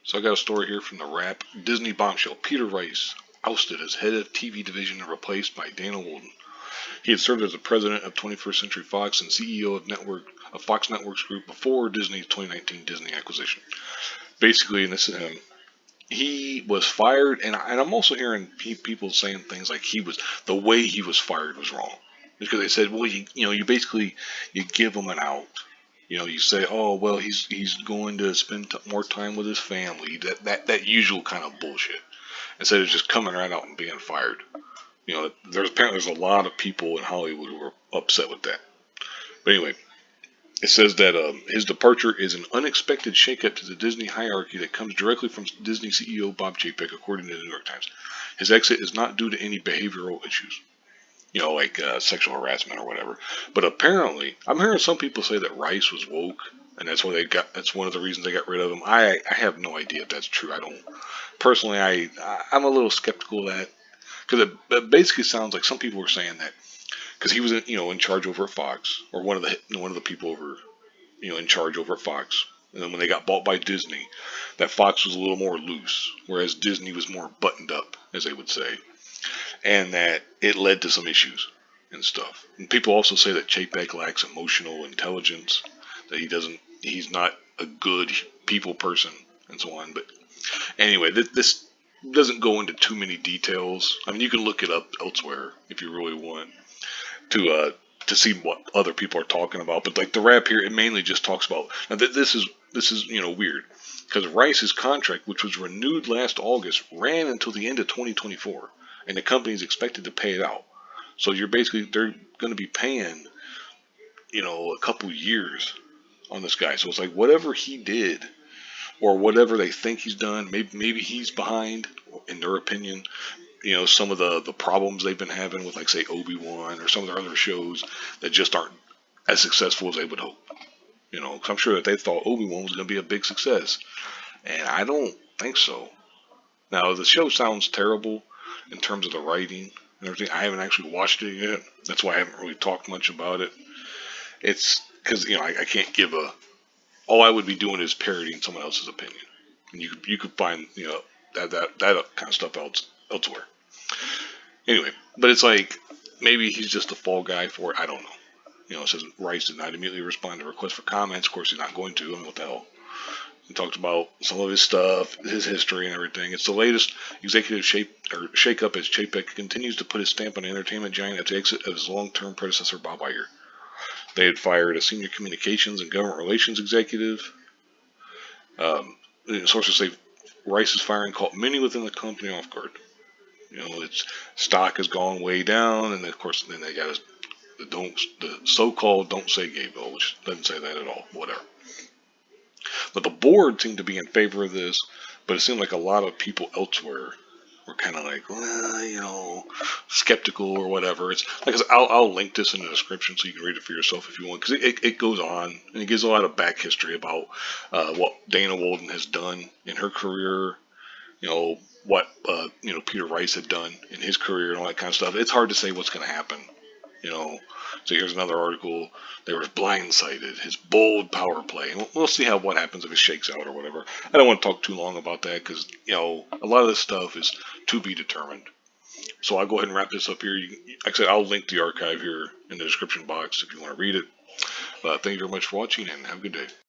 So I got a story here from the Wrap. Disney bombshell. Peter Rice ousted as head of TV division and replaced by Dana Walden. He had served as the president of 21st Century Fox and CEO of Fox Networks Group before Disney's 2019 Disney acquisition. Basically, and this is him, he was fired, and I'm also hearing people saying things like the way he was fired was wrong, because they said, well, you basically you give him an out. You say, oh well, he's going to spend more time with his family. That usual kind of bullshit. Instead of just coming right out and being fired. There's a lot of people in Hollywood who are upset with that. But anyway, it says that his departure is an unexpected shakeup to the Disney hierarchy that comes directly from Disney CEO Bob Chapek, according to the New York Times. His exit is not due to any behavioral issues, like sexual harassment or whatever. But apparently, I'm hearing some people say that Rice was woke, and that's one of the reasons they got rid of him. I have no idea if that's true. I don't personally. I'm a little skeptical of that, because it basically sounds like some people were saying that because he was in charge over at Fox, or one of the people over in charge over at Fox. And then when they got bought by Disney, that Fox was a little more loose, whereas Disney was more buttoned up, as they would say, and that it led to some issues and stuff. And people also say that Chapek lacks emotional intelligence, that he's not a good people person, and so on. But anyway, this doesn't go into too many details. I mean, you can look it up elsewhere if you really want to see what other people are talking about. But like the Wrap here, it mainly just talks about now. This is weird, because Rice's contract, which was renewed last August, ran until the end of 2024, and the company is expected to pay it out. So they're going to be paying a couple years on this guy. So it's like whatever he did, or whatever they think he's done, maybe he's behind in their opinion. Some of the problems they've been having with, like, say, Obi-Wan or some of their other shows that just aren't as successful as they would hope. Because I'm sure that they thought Obi-Wan was going to be a big success, and I don't think so. Now, the show sounds terrible in terms of the writing and everything. I haven't actually watched it yet. That's why I haven't really talked much about it. It's because I can't give a. All I would be doing is parodying someone else's opinion, and you could find that kind of stuff elsewhere. Anyway, but it's like maybe he's just a fall guy for it. I don't know. It says Rice did not immediately respond to requests for comments. Of course, he's not going to. I mean, what the hell? He talked about some of his stuff, his history, and everything. It's the latest executive shake-up as Chapek continues to put his stamp on the entertainment giant at the exit of his long-term predecessor, Bob Iger. They had fired a senior communications and government relations executive. Sources say Rice's firing caught many within the company off guard. Its stock has gone way down, and of course, then they got the so-called "don't say gay" bill, which doesn't say that at all. Whatever. But the board seemed to be in favor of this, but it seemed like a lot of people elsewhere were kind of like, well, skeptical or whatever. It's like I said, I'll link this in the description so you can read it for yourself if you want, because it goes on and it gives a lot of back history about what Dana Walden has done in her career. What Peter Rice had done in his career and all that kind of stuff. It's hard to say what's going to happen. So here's another article. They were blindsided. His bold power play. And we'll see what happens if it shakes out or whatever. I don't want to talk too long about that because a lot of this stuff is to be determined. So I'll go ahead and wrap this up here. Like I said, I'll link the archive here in the description box if you want to read it. Thank you very much for watching and have a good day.